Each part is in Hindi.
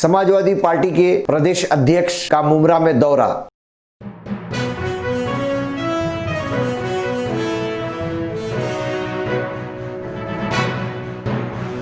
समाजवादी पार्टी के प्रदेश अध्यक्ष का मुमरा में दौरा।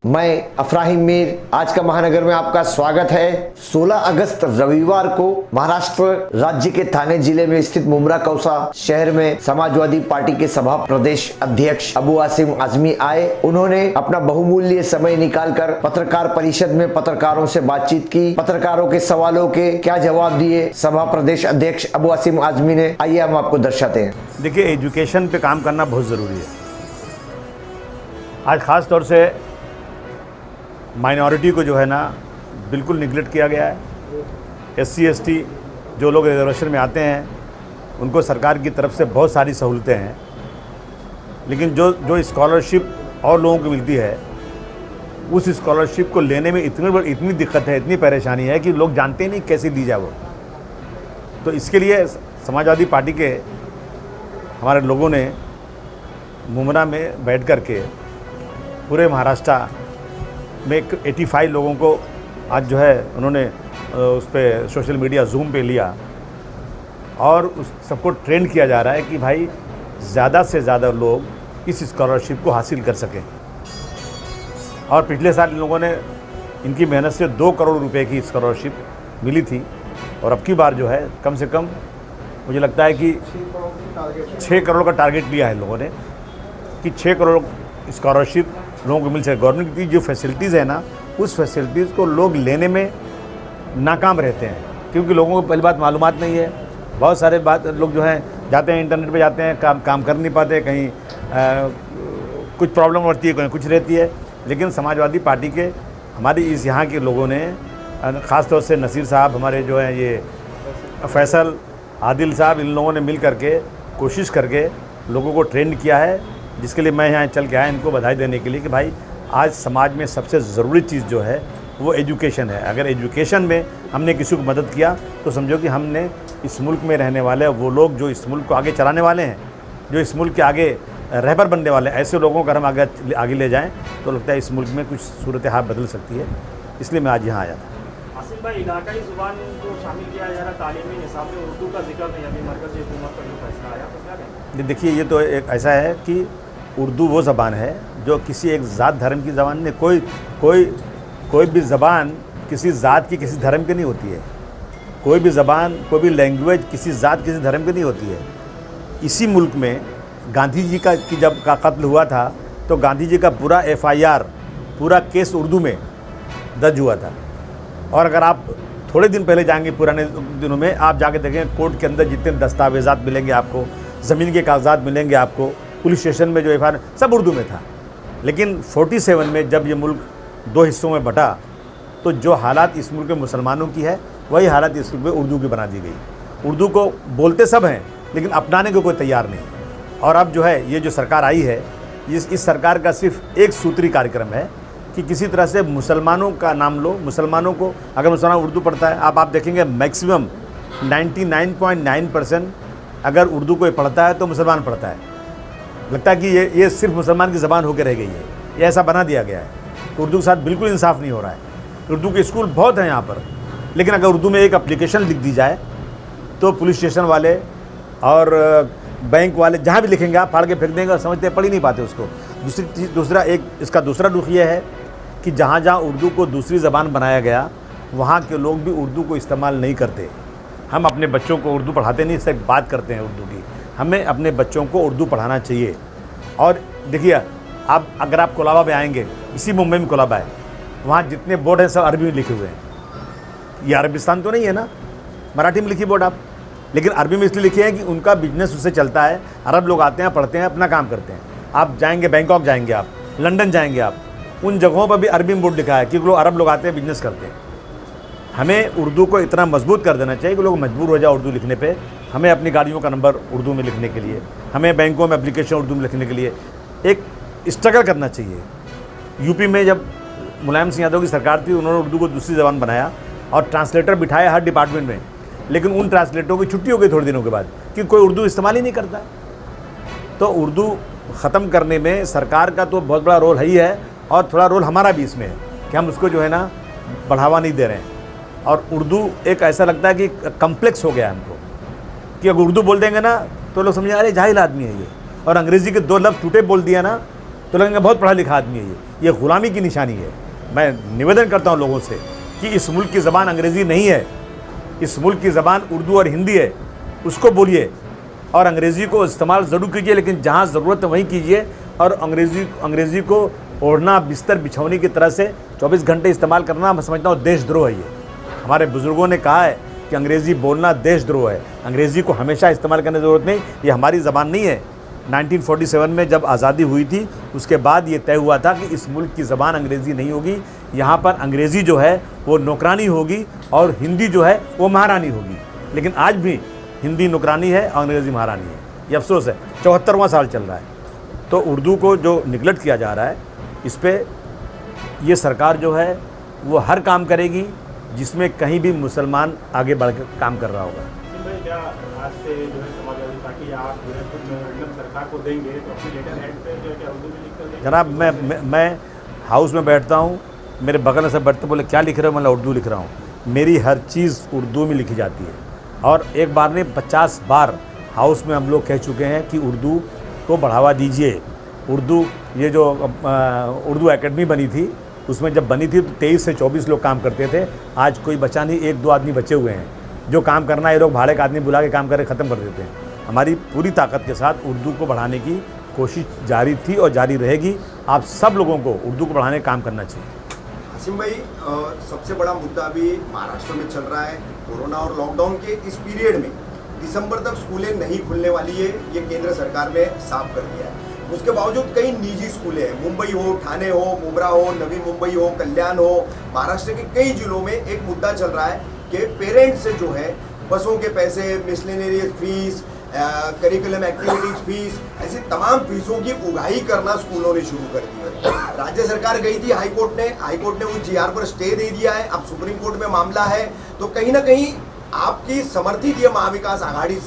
मैं अफराहिम मीर, आज का महानगर में आपका स्वागत है। 16 अगस्त रविवार को महाराष्ट्र राज्य के थाने जिले में स्थित मुमरा कौसा शहर में समाजवादी पार्टी के सभा प्रदेश अध्यक्ष अबू आसिम आजमी आए। उन्होंने अपना बहुमूल्य समय निकालकर पत्रकार परिषद में पत्रकारों से बातचीत की। पत्रकारों के सवालों के क्या जवाब दिए सभा प्रदेश अध्यक्ष अबू आसिम आजमी ने, आइए हम आपको दर्शाते हैं। देखिए, एजुकेशन पे काम करना बहुत ज़रूरी है। आज ख़ास तौर से माइनॉरिटी को जो है ना बिल्कुल निगलेक्ट किया गया है। SC ST जो लोग रिजर्वेशन में आते हैं उनको सरकार की तरफ से बहुत सारी सहूलतें हैं, लेकिन जो स्कॉलरशिप और लोगों को मिलती है उस स्कॉलरशिप को लेने में इतनी दिक्कत है, इतनी परेशानी है कि लोग जानते नहीं कैसे दी जाए वो। तो इसके लिए समाजवादी पार्टी के हमारे लोगों ने मुमरा में बैठ कर के पूरे महाराष्ट्र में 85 लोगों को आज जो है उन्होंने उस पर सोशल मीडिया जूम पे लिया और उस सबको ट्रेंड किया जा रहा है कि भाई ज़्यादा से ज़्यादा लोग इस स्कॉलरशिप को हासिल कर सकें। और पिछले साल इन लोगों ने इनकी मेहनत से 2 करोड़ रुपए की स्कॉलरशिप मिली थी और अब की बार जो है कम से कम मुझे लगता है कि 6 करोड़ का टारगेट लिया है इन लोगों ने कि 6 करोड़ स्कॉलरशिप लोगों को मिल सके। गवर्नमेंट की जो फैसिलिटीज़ है ना, उस फैसिलिटीज़ को लोग लेने में नाकाम रहते हैं क्योंकि लोगों को पहली बात मालूमात नहीं है। बहुत सारे लोग जो हैं जाते हैं इंटरनेट पे जाते हैं, काम कर नहीं पाते, कहीं कुछ प्रॉब्लम रहती है, कहीं कुछ रहती है। लेकिन समाजवादी पार्टी के हमारी इस यहाँ के लोगों ने ख़ास तौर से नसीर साहब, हमारे जो हैं ये फैसल, आदिल साहब, इन लोगों ने मिल करके कोशिश करके लोगों को ट्रेंड किया है, जिसके लिए मैं यहाँ चल के आया इनको बधाई देने के लिए कि भाई आज समाज में सबसे ज़रूरी चीज़ जो है वो एजुकेशन है। अगर एजुकेशन में हमने किसी को मदद किया तो समझो कि हमने इस मुल्क में रहने वाले वो लोग जो इस मुल्क को आगे चलाने वाले हैं, जो इस मुल्क के आगे रहबर बनने वाले हैं, ऐसे लोगों को हम आगे ले जाएँ तो लगता है इस मुल्क में कुछ सूरत हाल बदल सकती है। इसलिए मैं आज यहाँ आया था। आसिम भाई, इलाकाई ज़ुबान को शामिल किया जा रहा तालीमी निसाब में उर्दू का जिक्र नहीं, अभी मरकज़ी हुकूमत का जो फैसला आया तो क्या कहेंगे? देखिए, ये तो एक ऐसा है कि उर्दू वो ज़बान है जो किसी एक ज़ात धर्म की ज़बान नहीं, कोई भी ज़बान किसी ज़ात की किसी धर्म की नहीं होती है। कोई भी ज़बान, कोई भी लैंग्वेज किसी ज़ात किसी धर्म की नहीं होती है। इसी मुल्क में गांधी जी का जब कत्ल हुआ था तो गांधी जी का पूरा FIR, पूरा केस उर्दू में दर्ज हुआ था। और अगर आप थोड़े दिन पहले जाएंगे पुराने दिनों में, आप जाके देखें कोर्ट के अंदर जितने दस्तावेज़ात मिलेंगे आपको, ज़मीन के कागजात मिलेंगे आपको, पुलिस स्टेशन में जो FIR सब उर्दू में था। लेकिन 47 में जब ये मुल्क 2 हिस्सों में बटा तो जो हालात इस मुल्क में मुसलमानों की है वही हालात इस मुल्क में उर्दू की बना दी गई। उर्दू को बोलते सब हैं लेकिन अपनाने को कोई तैयार नहीं। और अब जो है ये जो सरकार आई है, इस सरकार का सिर्फ एक सूत्री कार्यक्रम है कि किसी तरह से मुसलमानों का नाम लो। मुसलमानों को, अगर मुसलमान उर्दू पढ़ता है, आप देखेंगे मैक्सिमम 99.9% अगर उर्दू कोई पढ़ता है तो मुसलमान पढ़ता है। लगता है कि ये सिर्फ मुसलमान की ज़बान होकर रह गई है, ये ऐसा बना दिया गया है। उर्दू के साथ बिल्कुल इंसाफ नहीं हो रहा है। उर्दू के स्कूल बहुत हैं यहाँ पर, लेकिन अगर उर्दू में एक एप्लीकेशन लिख दी जाए तो पुलिस स्टेशन वाले और बैंक वाले जहाँ भी लिखेंगे आप फाड़ के फेंक देंगे और समझते पढ़ ही नहीं पाते उसको। इसका दूसरा दुख ये है कि जहाँ जहाँ उर्दू को दूसरी ज़बान बनाया गया वहाँ के लोग भी उर्दू को इस्तेमाल नहीं करते। हम अपने बच्चों को उर्दू पढ़ाते नहीं, सिर्फ बात करते हैं उर्दू की। हमें अपने बच्चों को उर्दू पढ़ाना चाहिए। और देखिए, अगर आप कोलाबा में आएंगे, इसी मुंबई में कोलाबा है, वहाँ जितने बोर्ड हैं सब अरबी में लिखे हुए हैं। ये अरबिस्तान तो नहीं है ना, मराठी में लिखी बोर्ड आप, लेकिन अरबी में इसलिए लिखे हैं कि उनका बिजनेस उससे चलता है। अरब लोग आते हैं, पढ़ते हैं, अपना काम करते हैं। आप जाएंगे बैंकॉक जाएंगे, आप लंदन जाएंगे, आप उन जगहों पर भी अरबी में बोर्ड लिखा है क्योंकि लोग अरब लोग आते हैं, बिजनेस करते हैं। हमें उर्दू को इतना मजबूत कर देना चाहिए कि लोग मजबूर हो जाए उर्दू लिखने पे। हमें अपनी गाड़ियों का नंबर उर्दू में लिखने के लिए, हमें बैंकों में एप्लीकेशन उर्दू में लिखने के लिए एक स्ट्रगल करना चाहिए। यूपी में जब मुलायम सिंह यादव की सरकार थी, उन्होंने उर्दू को दूसरी ज़बान बनाया और ट्रांसलेटर बिठाए हर डिपार्टमेंट में, लेकिन उन ट्रांसलेटरों की छुट्टी हो गई थोड़े दिनों के बाद कि कोई उर्दू इस्तेमाल ही नहीं करता। तो उर्दू ख़त्म करने में सरकार का तो बहुत बड़ा रोल ही है और थोड़ा रोल हमारा भी इसमें है कि हम उसको जो है ना बढ़ावा नहीं दे रहे हैं। और उर्दू एक ऐसा लगता है कि कम्प्लेक्स हो गया है हमको, कि अगर उर्दू बोल देंगे ना तो लोग समझेंगे अरे जाहिल आदमी है ये, और अंग्रेज़ी के 2 लफ्ज़ टूटे बोल दिया ना तो लगेंगे बहुत पढ़ा लिखा आदमी है ये ग़ुलामी की निशानी है। मैं निवेदन करता हूँ लोगों से कि इस मुल्क की ज़बान अंग्रेज़ी नहीं है, इस मुल्क की ज़बान उर्दू और हिंदी है, उसको बोलिए और अंग्रेज़ी को इस्तेमाल ज़रूर कीजिए, लेकिन जहाँ ज़रूरत है वहीं कीजिए। और अंग्रेज़ी को ओढ़ना बिस्तर बिछौनी की तरह से 24 घंटे इस्तेमाल करना मैं समझता हूँ देशद्रोह है। ये हमारे बुज़ुर्गों ने कहा है कि अंग्रेज़ी बोलना देशद्रोह है, अंग्रेज़ी को हमेशा इस्तेमाल करने की ज़रूरत नहीं, ये हमारी ज़बान नहीं है। 1947 में जब आज़ादी हुई थी उसके बाद ये तय हुआ था कि इस मुल्क की ज़बान अंग्रेज़ी नहीं होगी, यहाँ पर अंग्रेज़ी जो है वो नौकरानी होगी और हिंदी जो है वो महारानी होगी। लेकिन आज भी हिंदी नौकरानी है और अंग्रेज़ी महारानी है, ये अफसोस है। 74वां साल चल रहा है, तो उर्दू को जो निगलेक्ट किया जा रहा है इस पर ये सरकार जो है वो हर काम करेगी जिसमें कहीं भी मुसलमान आगे बढ़ कर काम कर रहा होगा। भाई क्या आज से जो है समाजवादी पार्टी आप जो है खुद सरकार को देंगे तो अपनी लेटर हेड पे जो है क्या उर्दू में लिख कर देंगे? जनाब मैं हाउस में बैठता हूँ, मेरे बगल से बैठते बोले क्या लिख रहे हो, मैं उर्दू लिख रहा हूँ। मेरी हर चीज़ उर्दू में लिखी जाती है और एक बार नहीं 50 बार हाउस में हम लोग कह चुके हैं कि उर्दू को बढ़ावा दीजिए। उर्दू ये जो उर्दू एकेडमी बनी थी उसमें जब बनी थी तो 23 से 24 लोग काम करते थे, आज कोई बचा नहीं, 1-2 आदमी बचे हुए हैं। जो काम करना है ये लोग भाड़े का आदमी बुला के काम करके ख़त्म कर देते हैं। हमारी पूरी ताकत के साथ उर्दू को बढ़ाने की कोशिश जारी थी और जारी रहेगी। आप सब लोगों को उर्दू को बढ़ाने का काम करना चाहिए। हाशिम भाई, सबसे बड़ा मुद्दा अभी महाराष्ट्र में चल रहा है। कोरोना और लॉकडाउन के इस पीरियड में दिसंबर तक स्कूलें नहीं खुलने वाली है, ये केंद्र सरकार ने साफ कर दिया है। उसके बावजूद कई निजी स्कूलें हैं, मुंबई हो, ठाणे हो, मुंब्रा हो, नवी मुंबई हो, कल्याण हो, महाराष्ट्र के कई जिलों में एक मुद्दा चल रहा है कि पेरेंट्स से जो है बसों के पैसे, miscellaneous fees, curriculum activities fees, ऐसी तमाम फीसों की उगाही करना स्कूलों ने शुरू कर दी है। राज्य सरकार गई थी हाईकोर्ट ने उस जीआर पर स्टे दे दिया है। अब सुप्रीम कोर्ट में मामला है, तो कहीं ना कहीं आपकी समर्थित ये महाविकास आघाड़ी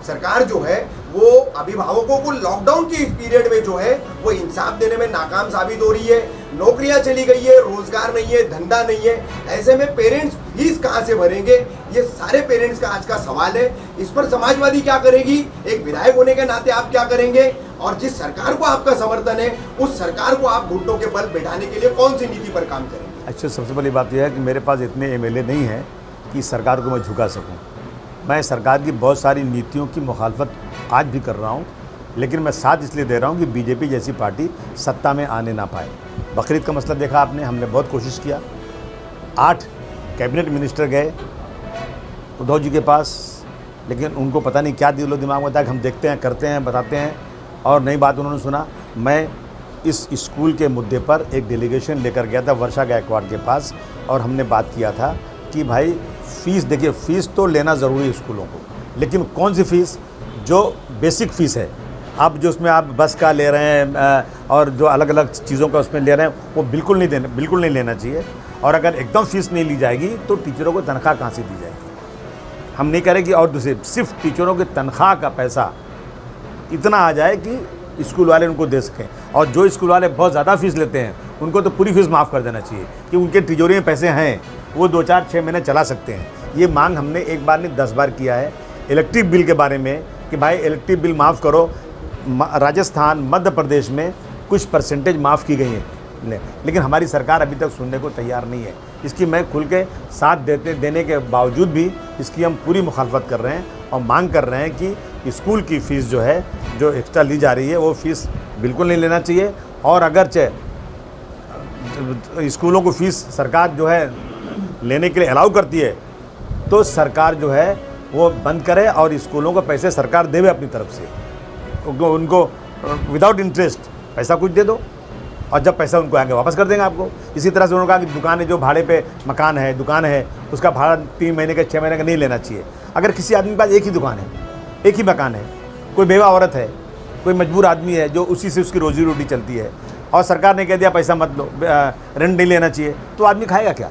सरकार जो है वो अभिभावकों को लॉकडाउन के इस पीरियड में जो है वो इंसाफ देने में नाकाम साबित हो रही है। नौकरियां चली गई है, रोजगार नहीं है, धंधा नहीं है, ऐसे में पेरेंट्स फीस कहां से भरेंगे, ये सारे पेरेंट्स का आज का सवाल है। इस पर समाजवादी क्या करेगी, एक विधायक होने के नाते आप क्या करेंगे, और जिस सरकार को आपका समर्थन है उस सरकार को आप घुटनों के बल बैठाने के लिए कौन सी नीति पर काम करेंगे? अच्छा, सबसे पहली बात यह है कि मेरे पास इतने एमएलए नहीं हैं कि सरकार को मैं झुका सकूं। मैं सरकार की बहुत सारी नीतियों की मुखालफत आज भी कर रहा हूं, लेकिन मैं साथ इसलिए दे रहा हूं कि बीजेपी जैसी पार्टी सत्ता में आने ना पाए। बकरीद का मसला देखा आपने, हमने बहुत कोशिश किया। 8 कैबिनेट मिनिस्टर गए उद्धव जी के पास, लेकिन उनको पता नहीं क्या दिलो दिमाग में था कि हम देखते हैं, करते हैं, बताते हैं, और नई बात उन्होंने सुना। मैं इस स्कूल के मुद्दे पर एक डेलीगेशन लेकर गया था वर्षा गायकवाड़ के पास, और हमने बात किया था कि भाई फ़ीस देखिए, फ़ीस तो लेना ज़रूरी है स्कूलों को, लेकिन कौन सी फ़ीस, जो बेसिक फ़ीस है, आप जो उसमें आप बस का ले रहे हैं और जो अलग अलग चीज़ों का उसमें ले रहे हैं वो बिल्कुल नहीं लेना चाहिए। और अगर एकदम फ़ीस नहीं ली जाएगी तो टीचरों को तनख्वाह कहाँ से दी जाएगी? हम नहीं करें कि और दूसरे सिर्फ टीचरों की तनख्वाह का पैसा इतना आ जाए कि स्कूल वाले उनको दे सकें, और जो स्कूल वाले बहुत ज़्यादा फ़ीस लेते हैं उनको तो पूरी फ़ीस माफ़ कर देना चाहिए कि उनके तिजोरी में पैसे हैं, वो 2-4-6 महीने चला सकते हैं। ये मांग हमने एक बार नहीं 10 बार किया है। इलेक्ट्रिक बिल के बारे में कि भाई इलेक्ट्रिक बिल माफ़ करो, राजस्थान, मध्य प्रदेश में कुछ परसेंटेज माफ़ की गई है, लेकिन हमारी सरकार अभी तक सुनने को तैयार नहीं है। इसकी मैं खुल के साथ देने के बावजूद भी इसकी हम पूरी मुखालफत कर रहे हैं और मांग कर रहे हैं कि स्कूल की फ़ीस जो है, जो एक्स्ट्रा ली जा रही है, वो फ़ीस बिल्कुल नहीं लेना चाहिए। और अगरचे स्कूलों को फ़ीस सरकार जो है लेने के लिए अलाउ करती है, तो सरकार जो है वो बंद करे और स्कूलों को पैसे सरकार देवे अपनी तरफ से, उनको विदाउट इंटरेस्ट पैसा कुछ दे दो, और जब पैसा उनको आएंगे वापस कर देंगे आपको। इसी तरह से उन्होंने कहा कि दुकानें, जो भाड़े पे मकान है, दुकान है, उसका भाड़ा 3 महीने का, 6 महीने का नहीं लेना चाहिए। अगर किसी आदमी के पास एक ही दुकान है, एक ही मकान है, कोई बेवा औरत है, कोई मजबूर आदमी है जो उसी से उसकी रोजी रोटी चलती है, और सरकार ने कह दिया पैसा मत लो, रेंट नहीं लेना चाहिए, तो आदमी खाएगा क्या?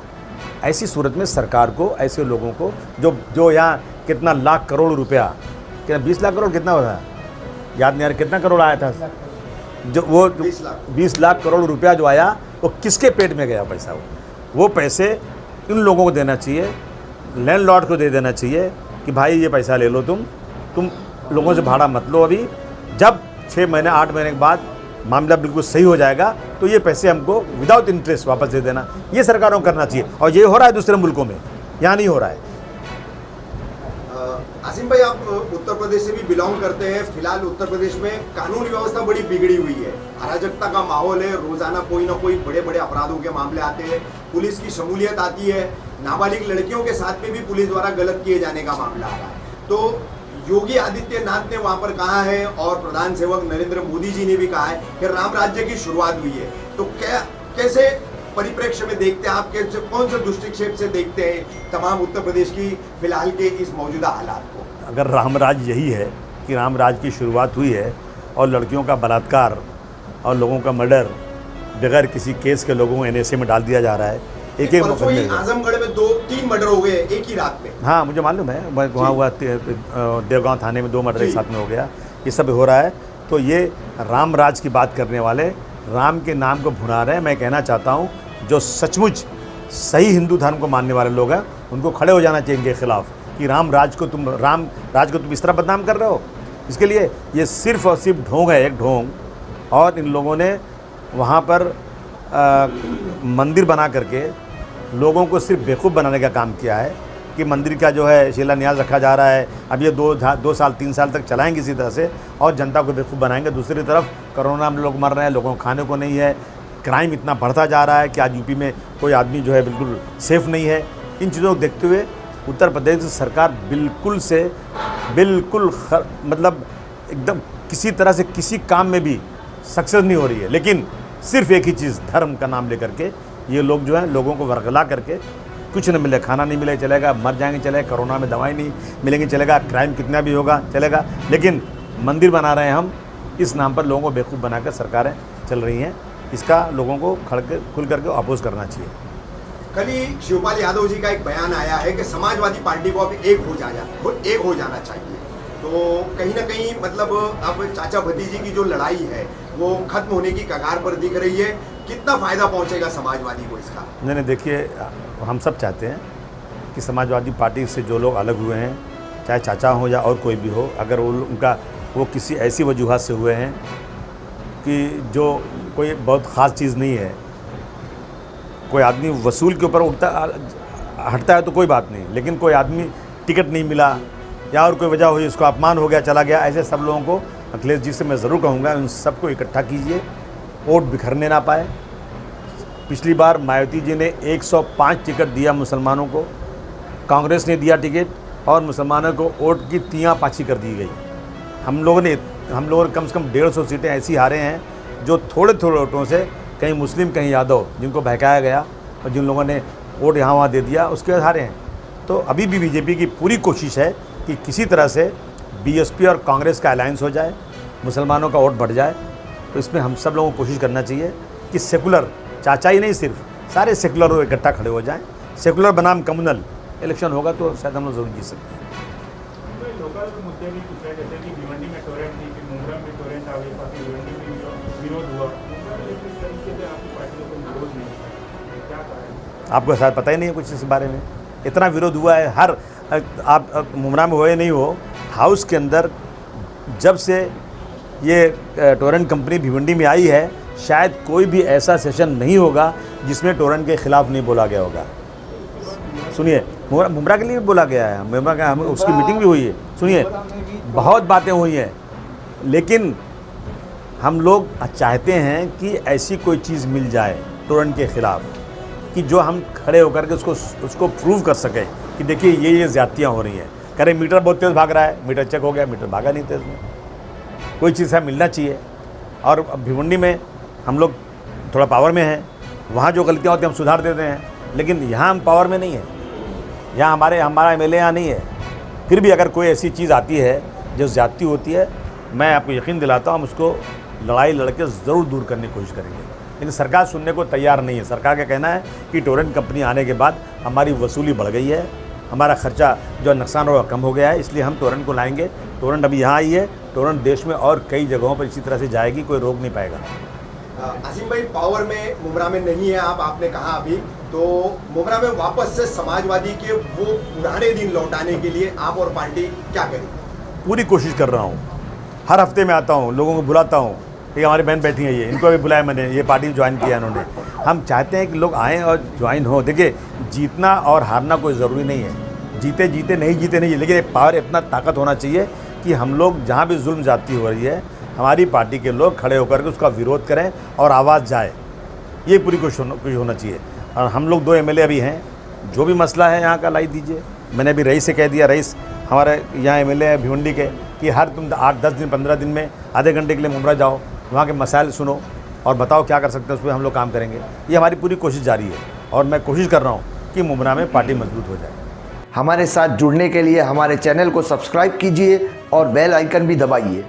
ऐसी सूरत में सरकार को, ऐसे लोगों को जो यहाँ कितना लाख करोड़ रुपया, क्या 20 लाख करोड़ कितना होता है, याद नहीं आ रहा कितना करोड़ आया था, जो वो 20 लाख करोड़ रुपया जो आया वो किसके पेट में गया पैसा? वो पैसे इन लोगों को देना चाहिए, लैंडलॉर्ड को दे देना चाहिए कि भाई ये पैसा ले लो, तुम लोगों से भाड़ा मत लो। अभी जब 6 महीने 8 महीने के बाद मामला बिल्कुल सही हो जाएगा तो ये पैसे हमको विदाउट इंटरेस्ट वापस दे देना। ये सरकारों को करना चाहिए, और ये हो रहा है दूसरे मुल्कों में, यहाँ नहीं हो रहा है। आसिम भाई, आप उत्तर प्रदेश से भी बिलोंग करते हैं। फिलहाल उत्तर प्रदेश में कानून व्यवस्था बड़ी बिगड़ी हुई है, अराजकता का माहौल है, रोजाना कोई ना कोई बड़े बड़े अपराधों के मामले आते हैं, पुलिस की शमूलियत आती है, नाबालिग लड़कियों के साथ में भी पुलिस द्वारा गलत किए जाने का मामला आ रहा है। तो योगी आदित्यनाथ ने वहां पर कहा है और प्रधान सेवक नरेंद्र मोदी जी ने भी कहा है कि राम राज्य की शुरुआत हुई है। तो कैसे परिप्रेक्ष्य में देखते हैं आप, कैसे कौन से दृष्टिक्षेप से देखते हैं तमाम उत्तर प्रदेश की फिलहाल के इस मौजूदा हालात को? अगर रामराज यही है कि रामराज की शुरुआत हुई है और लड़कियों का बलात्कार और लोगों का मर्डर बगैर किसी केस के लोगों को NSA में डाल दिया जा रहा है, एक मुकदमे में आजमगढ़ में 2-3 मर्डर हो गए एक ही रात में। हाँ, मुझे मालूम है, वहाँ हुआ देवगांव थाने में 2 मर्डर एक साथ में हो गया, ये सब हो रहा है। तो ये रामराज की बात करने वाले राम के नाम को भुना रहे हैं। मैं कहना चाहता हूँ जो सचमुच सही हिंदू धर्म को मानने वाले लोग हैं उनको खड़े हो जाना चाहिए इनके खिलाफ कि राम राज को तुम इस तरह बदनाम कर रहे हो। इसके लिए ये सिर्फ और सिर्फ ढोंग है, एक ढोंग। और इन लोगों ने वहाँ पर मंदिर बना करके लोगों को सिर्फ बेवकूफ़ बनाने का काम किया है कि मंदिर का जो है शिलान्यास रखा जा रहा है। अब ये 2 साल 3 साल तक चलाएंगे इसी तरह से और जनता को बेवकूफ़ बनाएंगे। दूसरी तरफ कोरोना में लोग मर रहे हैं, लोगों को खाने को नहीं है, क्राइम इतना बढ़ता जा रहा है कि आज यूपी में कोई आदमी जो है बिल्कुल सेफ़ नहीं है। इन चीज़ों को देखते हुए उत्तर प्रदेश सरकार बिल्कुल मतलब एकदम किसी तरह से किसी काम में भी सक्सेस नहीं हो रही है। लेकिन सिर्फ एक ही चीज़, धर्म का नाम लेकर के ये लोग जो है लोगों को वर्गला करके कुछ न मिले, खाना नहीं मिले चलेगा, मर जाएंगे चलेगा, कोरोना में दवाई नहीं मिलेंगी चलेगा, क्राइम कितना भी होगा चलेगा, लेकिन मंदिर बना रहे हैं हम, इस नाम पर लोगों को बेवकूफ़ बनाकर सरकारें चल रही हैं। इसका लोगों को खुल करके अपोज करना चाहिए। कल ही शिवपाल यादव जी का एक बयान आया है कि समाजवादी पार्टी को अब एक हो जाना चाहिए। तो कहीं ना कहीं मतलब अब चाचा भतीजी की जो लड़ाई है वो खत्म होने की कगार पर दिख रही है। कितना फायदा पहुंचेगा समाजवादी को इसका? नहीं, देखिए, हम सब चाहते हैं कि समाजवादी पार्टी से जो लोग अलग हुए हैं, चाहे चाचा हो या और कोई भी हो, अगर वो किसी ऐसी वजूहत से हुए हैं कि जो कोई बहुत ख़ास चीज़ नहीं है, कोई आदमी वसूल के ऊपर हटता है तो कोई बात नहीं, लेकिन कोई आदमी टिकट नहीं मिला या और कोई वजह हुई, उसको अपमान हो गया, चला गया, ऐसे सब लोगों को अखिलेश जी से मैं ज़रूर कहूँगा उन सबको इकट्ठा कीजिए, वोट बिखरने ना पाए। पिछली बार मायावती जी ने 105 टिकट दिया मुसलमानों को, कांग्रेस ने दिया टिकट और मुसलमानों को वोट की तियाँ पाछी कर दी गई। हम लोगों ने कम से कम 150 सीटें ऐसी हारे हैं जो थोड़े वोटों से, कहीं मुस्लिम कहीं यादव, जिनको बहकाया गया और जिन लोगों ने वोट यहाँ वहाँ दे दिया, उसके बाद हारे हैं। तो अभी भी बीजेपी की पूरी कोशिश है कि किसी तरह से बीएसपी और कांग्रेस का अलायंस हो जाए, मुसलमानों का वोट बढ़ जाए। तो इसमें हम सब लोगों को कोशिश करना चाहिए कि सेकुलर, चाचा ही नहीं सिर्फ, सारे सेकुलर इकट्ठा खड़े हो जाएं। सेकुलर बनाम कम्युनल इलेक्शन होगा तो शायद हम लोग जरूर जीत सकते हैं। लोकल मुद्दे भी पूछा जैसे कि भिवंडी में टोरेंट थी, फिर मुंद्रा में टोरेंट आ गई, बाकी भिवंडी में विरोध हुआ, तरीके से आपकी पार्टी को विरोध नहीं, क्या कारण? आपको शायद पता ही नहीं है कुछ इस बारे में। इतना विरोध हुआ है, हर आप मुमरा में हो या नहीं हो, हाउस के अंदर जब से ये टोरेंट कंपनी भिवंडी में आई है, शायद कोई भी ऐसा सेशन नहीं होगा जिसमें टोरेंट के ख़िलाफ़ नहीं बोला गया होगा। सुनिए, मुमरा के लिए बोला गया है, मुमरा का हम उसकी मीटिंग भी हुई है। सुनिए, बहुत बातें हुई हैं, लेकिन हम लोग चाहते हैं कि ऐसी कोई चीज़ मिल जाए टोरेंट के ख़िलाफ़ कि जो हम खड़े होकर के उसको प्रूव कर सकें कि देखिए ये ज़्यादतियाँ हो रही हैं। करें मीटर बहुत तेज़ भाग रहा है, मीटर चेक हो गया, मीटर भागा नहीं तेज़ में, कोई चीज़ है मिलना चाहिए। और भिवंडी में हम लोग थोड़ा पावर में हैं, वहाँ जो गलतियाँ होती हैं हम सुधार देते हैं, लेकिन यहाँ हम पावर में नहीं है, यहाँ हमारा MLA यहाँ नहीं है। फिर भी अगर कोई ऐसी चीज़ आती है जो ज़्यादती होती है, मैं आपको यकीन दिलाता हूँ हम उसको लड़ाई लड़के ज़रूर दूर करने की कोशिश करेंगे। लेकिन सरकार सुनने को तैयार नहीं है। सरकार का कहना है कि टोरेंट कंपनी आने के बाद हमारी वसूली बढ़ गई है, हमारा खर्चा जो नुकसान होगा कम हो गया है, इसलिए हम टोरेंट को लाएंगे। टोरेंट अभी यहाँ आई है, टोरेंट देश में और कई जगहों पर इसी तरह से जाएगी, कोई रोक नहीं पाएगा। आसिम भाई, पावर में मुमरा में नहीं है आप, आपने कहा अभी, तो मुमरा में वापस से समाजवादी के वो पुराने दिन लौटाने के लिए आप और पार्टी क्या करें? पूरी कोशिश कर रहा हूँ। हर हफ्ते में आता हूँ, लोगों को बुलाता हूँ। ये हमारी बहन बैठी है, ये इनको भी बुलाया मैंने, ये पार्टी ज्वाइन किया इन्होंने। हम चाहते हैं कि लोग आएँ और ज्वाइन हो। देखिए, जीतना और हारना कोई ज़रूरी नहीं है, जीते जीते नहीं जीते नहीं, लेकिन एक पावर इतना ताकत होना चाहिए कि हम लोग जहाँ भी जुल्म ज़्यादती हो रही है, हमारी पार्टी के लोग खड़े होकर के उसका विरोध करें और आवाज़ जाए। ये पूरी कोशिश होना चाहिए। और हम लोग 2 MLA अभी हैं, जो भी मसला है यहाँ का लाई दीजिए। मैंने अभी रईस से कह दिया, रईस हमारे यहाँ MLA है भिवंडी के, कि हर तुम 8-10 दिन 15 दिन में आधे घंटे के लिए मुमरा जाओ, वहाँ के मसाइल सुनो और बताओ क्या कर सकते हैं, उस पर हम लोग काम करेंगे। ये हमारी पूरी कोशिश जारी है और मैं कोशिश कर रहा हूँ कि मुमरा में पार्टी मजबूत हो जाए। हमारे साथ जुड़ने के लिए हमारे चैनल को सब्सक्राइब कीजिए और बेल आइकन भी दबाइए।